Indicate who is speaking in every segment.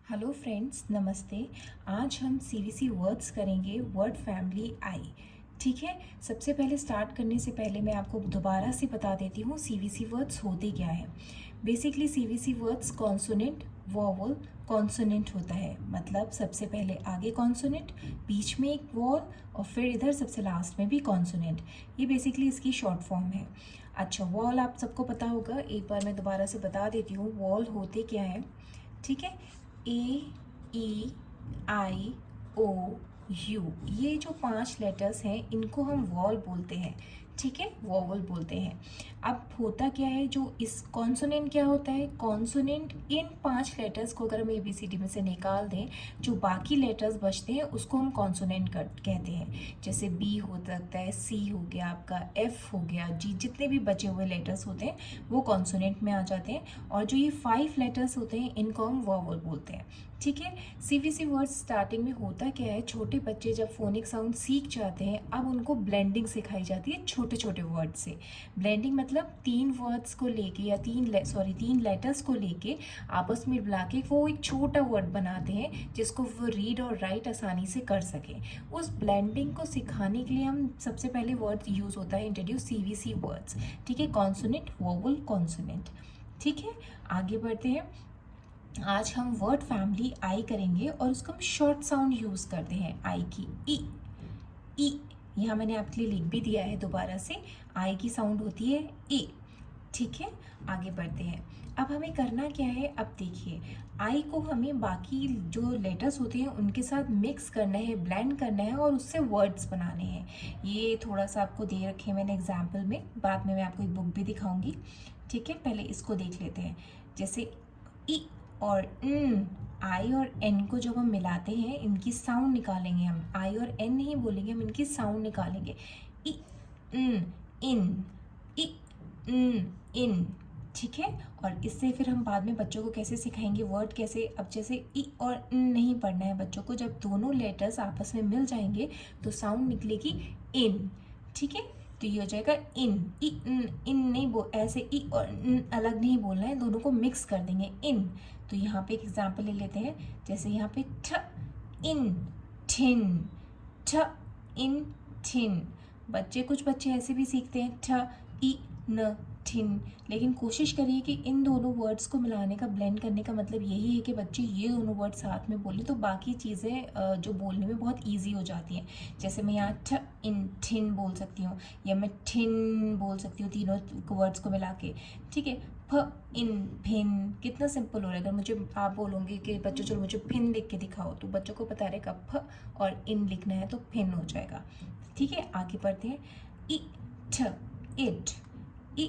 Speaker 1: Hello friends, नमस्ते। आज हम सीवीसी वर्ड्स करेंगे वर्ड फैमिली आई। ठीक है। सबसे पहले स्टार्ट करने से पहले मैं आपको दोबारा से बता देती हूँ सीवीसी वर्ड्स होते क्या है। Basically CVC words consonant, vowel, consonant होता है। मतलब सबसे पहले आगे कॉन्सोनेंट, बीच में एक वॉल और फिर इधर सबसे लास्ट में भी कॉन्सोनेंट। ये बेसिकली इसकी शॉर्ट फॉर्म है। अच्छा, वॉल आप सबको पता होगा, एक बार मैं दोबारा से बता देती हूँ वॉल होते क्या है। ठीक है। AEIOU, ये जो 5 लेटर्स हैं इनको हम वॉल बोलते हैं। ठीक है, वॉवल बोलते हैं। अब होता क्या है, जो इस कॉन्सोनेंट क्या होता है, कॉन्सोनेंट इन 5 लेटर्स को अगर हम ABCD में से निकाल दें, जो बाकी लेटर्स बचते हैं उसको हम कॉन्सोनेंट कहते हैं। जैसे B हो सकता है, C हो गया, आपका F हो गया, G, जितने भी बचे हुए लेटर्स होते हैं वो कॉन्सोनेंट में आ जाते हैं। और जो ये 5 लेटर्स होते हैं इनको हम वॉवल बोलते हैं। ठीक है। सीवीसी वर्ड स्टार्टिंग में होता क्या है, छोटे बच्चे जब फोनिक साउंड सीख जाते हैं, अब उनको ब्लेंडिंग सिखाई जाती है छोटे छोटे वर्ड से। ब्लेंडिंग मतलब 3 वर्ड्स को लेके या 3 लेटर्स को लेके आपस में मिला के वो एक छोटा वर्ड बनाते हैं जिसको वो रीड और राइट आसानी से कर सकें। उस ब्लेंडिंग को सिखाने के लिए हम सबसे पहले वर्ड यूज़ होता है इंट्रोड्यूस सीवीसी वर्ड्स। ठीक है, कॉन्सोनेंट, वोवल, कॉन्सोनेंट। ठीक है, आगे बढ़ते हैं। आज हम वर्ड फैमिली आई करेंगे और उसको हम शॉर्ट साउंड यूज़ करते हैं आई की। ई, ई, यहाँ मैंने आपके लिए लिख भी दिया है दोबारा से। आई की साउंड होती है ई। ठीक है, आगे बढ़ते हैं। अब हमें करना क्या है, अब देखिए, आई को हमें बाकी जो लेटर्स होते हैं उनके साथ मिक्स करना है, ब्लेंड करना है और उससे वर्ड्स बनाने हैं। ये थोड़ा सा आपको दे रखे मैंने एग्जाम्पल में, बाद में मैं आपको एक बुक भी दिखाऊंगी। ठीक है, पहले इसको देख लेते हैं। जैसे ई और आई और एन को जब हम मिलाते हैं, इनकी साउंड निकालेंगे हम। आई और एन नहीं बोलेंगे, हम इनकी साउंड निकालेंगे। ई, इन, ई, इन। ठीक है, और इससे फिर हम बाद में बच्चों को कैसे सिखाएंगे वर्ड कैसे। अब जैसे ई और नहीं पढ़ना है बच्चों को, जब दोनों लेटर्स आपस में मिल जाएंगे तो साउंड निकलेगी इन। ठीक है, तो ये हो जाएगा इन। ई, इन नहीं ऐसे ई और अलग नहीं बोलना है, दोनों को मिक्स कर देंगे इन। तो यहाँ पे एक एग्जाम्पल ले लेते हैं। जैसे यहाँ पे ठ इन ठिन, ठ इन ठिन। कुछ बच्चे ऐसे भी सीखते हैं ठ ई न ठिन। लेकिन कोशिश करिए कि इन दोनों वर्ड्स को मिलाने का, ब्लेंड करने का मतलब यही है कि बच्चे ये दोनों वर्ड साथ में बोलें तो बाकी चीज़ें जो बोलने में बहुत ईजी हो जाती हैं। जैसे मैं यहाँ ठ इन ठिन बोल सकती हूँ या मैं ठिन बोल सकती हूँ, तीनों वर्ड्स को मिला के। ठीक है, फ इन फिन, कितना सिंपल हो रहा है। अगर मुझे आप बोलोगे कि बच्चों चलो मुझे फिन लिख के दिखाओ, तो बच्चों को पता रहेगा फ और इन लिखना है तो फिन हो जाएगा। ठीक है, आगे बढ़ते हैं। ई ठ इट, ई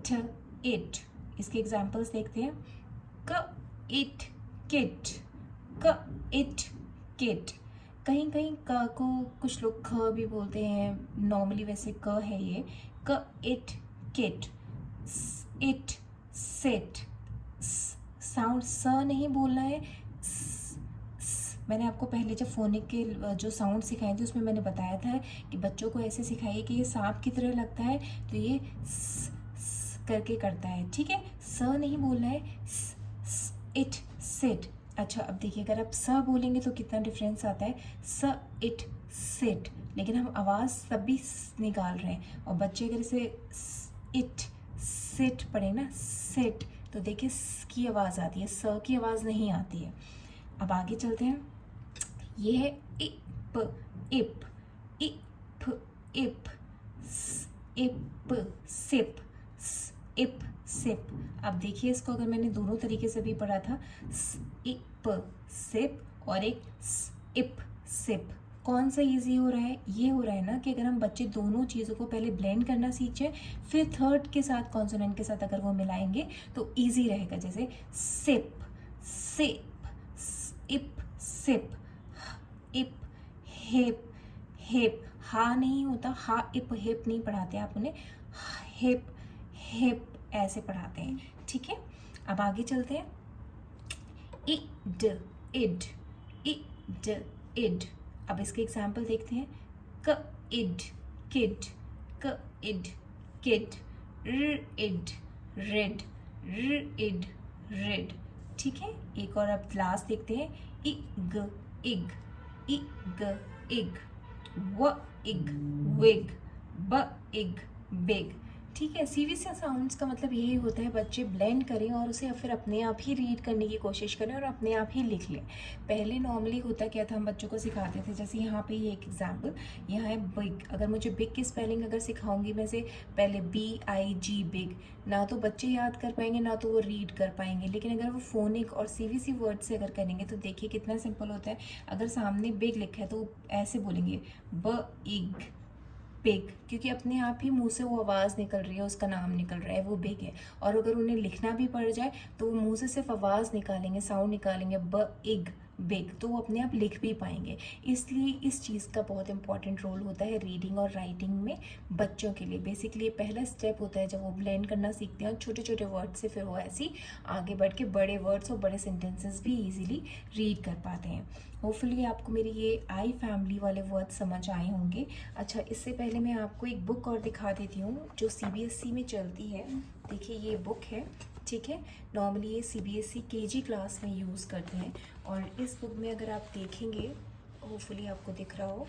Speaker 1: ठ इट। इसके एग्जाम्पल्स देखते हैं। क इट किट, क इट किट। कहीं कहीं क को कुछ लोग ख भी बोलते हैं, नॉर्मली वैसे क है ये। क it kit, it set. Sound स नहीं बोलना है, मैंने आपको पहले जब फोनिक के जो साउंड सिखाए थे उसमें मैंने बताया था कि बच्चों को ऐसे सिखाइए कि ये सांप की तरह लगता है तो ये स करके करता है। ठीक है, स नहीं बोलना है, इट सिट। अच्छा, अब देखिए, अगर आप स बोलेंगे तो कितना डिफरेंस आता है। स इट सिट, लेकिन हम आवाज़ तभी निकाल रहे हैं। और बच्चे अगर इसे इट सिट पढ़े ना, सिट, तो देखिए स की आवाज़ आती है, स की आवाज़ नहीं आती है। अब आगे चलते हैं। ये है इप, इप, इप, इप, इप सिप, इप सिप। अब देखिए, इसको अगर मैंने दोनों तरीके से भी पढ़ा था, इप सिप और एक इप सिप, कौन सा इजी हो रहा है? ये हो रहा है ना कि अगर हम बच्चे दोनों चीज़ों को पहले ब्लेंड करना सीख जाए, फिर थर्ड के साथ, कॉन्सोनेंट के साथ अगर वो मिलाएंगे तो इजी रहेगा। जैसे सिप, सिप, इप सिप, इप हिप, हिप। हा नहीं होता, हा इप हिप नहीं पढ़ाते आप उन्हें, हिप हिप ऐसे पढ़ाते हैं। ठीक है, अब आगे चलते हैं। इड, इड, इड, इड। अब इसके एग्जाम्पल देखते हैं। क इड किड, क इड किड, र इड रेड, र इड रेड, ठीक है। एक और अब लास्ट देखते हैं, इग इग, इग इग, व इग विग, ब इग बिग। ठीक है, सीवीसी साउंड्स का मतलब यही होता है बच्चे ब्लेंड करें और उसे फिर अपने आप ही रीड करने की कोशिश करें और अपने आप ही लिख लें। पहले नॉर्मली होता क्या था, हम बच्चों को सिखाते थे, जैसे यहाँ पे ये एक एग्जांपल, यहाँ है बिग। अगर मुझे बिग की स्पेलिंग अगर सिखाऊंगी मैं से पहले BIG बिग, ना तो बच्चे याद कर पाएंगे ना तो वो रीड कर पाएंगे। लेकिन अगर वो फोनिक और सीवीसी वर्ड से अगर करेंगे तो देखिए कितना सिंपल होता है। अगर सामने बिग लिखा है तो ऐसे बोलेंगे ब इग बिग, क्योंकि अपने आप ही मुंह से वो आवाज़ निकल रही है, उसका नाम निकल रहा है, वो बिग है। और अगर उन्हें लिखना भी पड़ जाए तो वो मुंह से सिर्फ आवाज़ निकालेंगे, साउंड निकालेंगे, ब इग बिग, तो वो अपने आप लिख भी पाएंगे। इसलिए इस चीज़ का बहुत इंपॉर्टेंट रोल होता है रीडिंग और राइटिंग में बच्चों के लिए। बेसिकली पहला स्टेप होता है जब वो ब्लेंड करना सीखते हैं छोटे छोटे वर्ड से, फिर वो ऐसे आगे बढ़ के बड़े वर्ड्स और बड़े सेंटेंसेस भी ईजिली रीड कर पाते हैं। होपफुली आपको मेरी ये आई फैमिली वाले वर्ड समझ आए होंगे। अच्छा, इससे पहले मैं आपको एक बुक और दिखा देती हूँ जो CBSE में चलती है। देखिए ये बुक है, ठीक है। नॉर्मली ये CBSE KG क्लास में यूज़ करते हैं। और इस बुक में अगर आप देखेंगे, होपफुली आपको दिख रहा हो,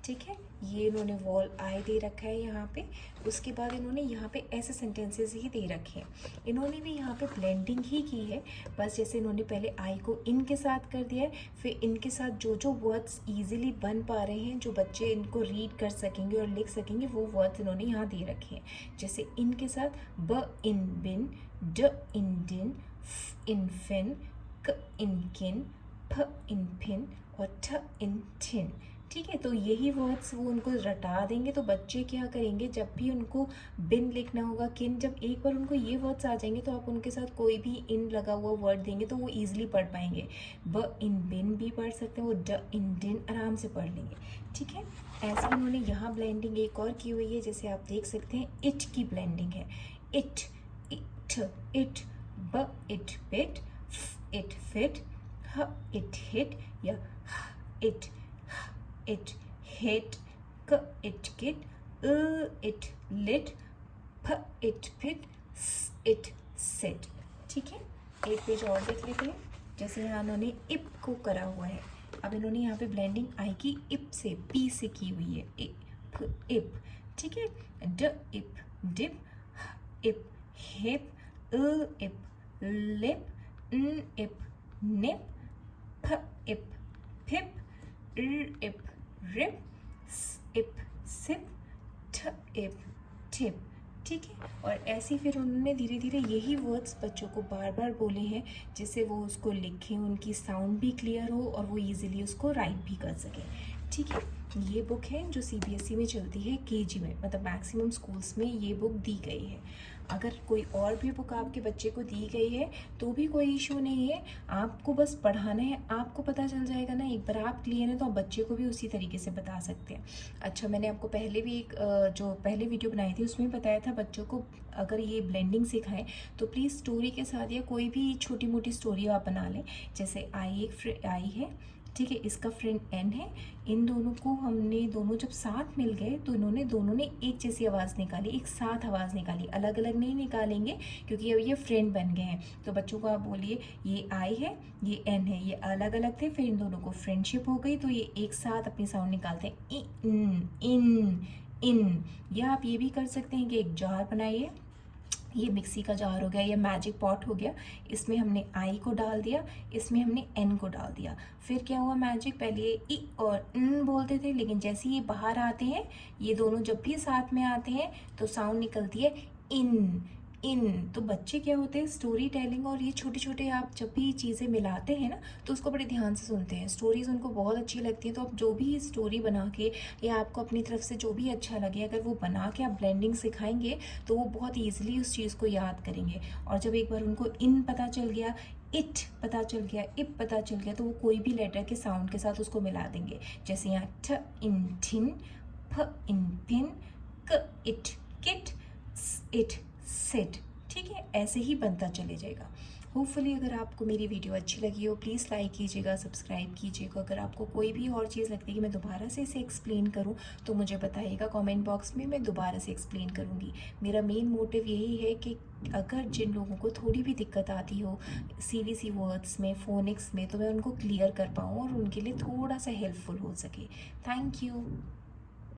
Speaker 1: ठीक है, ये इन्होंने वॉल आई दे रखा है यहाँ पे। उसके बाद इन्होंने यहाँ पे ऐसे सेंटेंसेस ही दे रखे हैं। इन्होंने भी यहाँ पे ब्लेंडिंग ही की है, बस जैसे इन्होंने पहले आई को इन के साथ कर दिया है, फिर इनके साथ जो जो वर्ड्स इजीली बन पा रहे हैं, जो बच्चे इनको रीड कर सकेंगे और लिख सकेंगे, वो वर्ड्स इन्होंने यहाँ दे रखे हैं। जैसे इन के साथ ब इन बिन, ड इन डिन, फ इन फिन, क इन किन, फ इन फिन और ठ इन ठिन। ठीक है, तो यही वर्ड्स वो उनको रटा देंगे। तो बच्चे क्या करेंगे, जब भी उनको बिन लिखना होगा, किन, जब एक बार उनको ये वर्ड्स आ जाएंगे तो आप उनके साथ कोई भी इन लगा हुआ वर्ड देंगे तो वो ईजिली पढ़ पाएंगे। ब इन बिन भी पढ़ सकते हैं, वो ड इन डिन आराम से पढ़ लेंगे। ठीक है, ऐसे उन्होंने यहाँ ब्लेंडिंग एक और की हुई है, जैसे आप देख सकते हैं इट की ब्लेंडिंग है। इट इट इट, ब इट बिट, फ इट फिट, ह इट हिट या it it hit, k it kit, it lit, p it pit, s it sit। ठीक है, एक पेज और देख लेते हैं। जैसे यहाँ उन्होंने इप को करा हुआ है, अब इन्होंने यहाँ पे ब्लेंडिंग आई की इप से, पी से की हुई है, इप इप। ठीक है, ड इप डिप, इप हिप, इप लिप, इप निप, फ इप फिप, इप रिप, इप सिप, ठ इप टिप। ठीक है, और ऐसे फिर उन्होंने धीरे धीरे यही वर्ड्स बच्चों को बार बार बोले हैं, जिससे वो उसको लिखें, उनकी साउंड भी क्लियर हो और वो इजीली उसको राइट भी कर सकें। ठीक है, ये बुक है जो CBSE में चलती है KG में, मतलब मैक्सिमम स्कूल्स में ये बुक दी गई है। अगर कोई और भी बुक आपके बच्चे को दी गई है तो भी कोई इशू नहीं है, आपको बस पढ़ाना है, आपको पता चल जाएगा ना। एक बार आप क्लियर है तो आप बच्चे को भी उसी तरीके से बता सकते हैं। अच्छा, मैंने आपको पहले भी एक जो पहले वीडियो बनाई थी उसमें बताया था बच्चों को अगर ये ब्लेंडिंग सिखाएं तो प्लीज़ स्टोरी के साथ या कोई भी छोटी मोटी स्टोरी आप बना लें। जैसे आई है, ठीक है, इसका फ्रेंड N है, इन दोनों को हमने दोनों जब साथ मिल गए तो इन्होंने दोनों ने एक जैसी आवाज़ निकाली, एक साथ आवाज़ निकाली, अलग अलग नहीं निकालेंगे क्योंकि अब ये फ्रेंड बन गए हैं। तो बच्चों को आप बोलिए ये I है, ये N है, ये अलग अलग थे, फिर इन दोनों को फ्रेंडशिप हो गई तो ये एक साथ अपनी साउंड निकालते हैं, इन। या आप ये भी कर सकते हैं कि एक जार बनाइए, ये मिक्सी का जार हो गया, ये मैजिक पॉट हो गया, इसमें हमने आई को डाल दिया, इसमें हमने एन को डाल दिया। फिर क्या हुआ मैजिक, पहले ये ई और न बोलते थे, लेकिन जैसे ये बाहर आते हैं, ये दोनों जब भी साथ में आते हैं तो साउंड निकलती है इन। तो बच्चे क्या होते हैं, स्टोरी टेलिंग और ये छोटे छोटे आप जब भी चीज़ें मिलाते हैं ना तो उसको बड़े ध्यान से सुनते हैं, स्टोरीज़ उनको बहुत अच्छी लगती है। तो आप जो भी स्टोरी बना के या आपको अपनी तरफ से जो भी अच्छा लगे, अगर वो बना के आप ब्लेंडिंग सिखाएंगे तो वो बहुत ईजिली उस चीज़ को याद करेंगे। और जब एक बार उनको इन पता चल गया, इट पता चल गया, इप पता चल गया, तो वो कोई भी लेटर के साउंड के साथ उसको मिला देंगे। जैसे यहाँ ठ इन ठिन, फ इन पिन, क इट किट, इट सिट। ठीक है, ऐसे ही बनता चले जाएगा। होपफुली अगर आपको मेरी वीडियो अच्छी लगी हो प्लीज़ लाइक कीजिएगा, सब्सक्राइब कीजिएगा। अगर आपको कोई भी और चीज़ लगती है कि मैं दोबारा से इसे एक्सप्लेन करूं तो मुझे बताइएगा कमेंट बॉक्स में, मैं दोबारा से एक्सप्लेन करूंगी। मेरा मेन मोटिव यही है कि अगर जिन लोगों को थोड़ी भी दिक्कत आती हो सीवीसी वर्ड्स में, फोनिक्स में, तो मैं उनको क्लियर कर पाऊँ और उनके लिए थोड़ा सा हेल्पफुल हो सके। Thank you.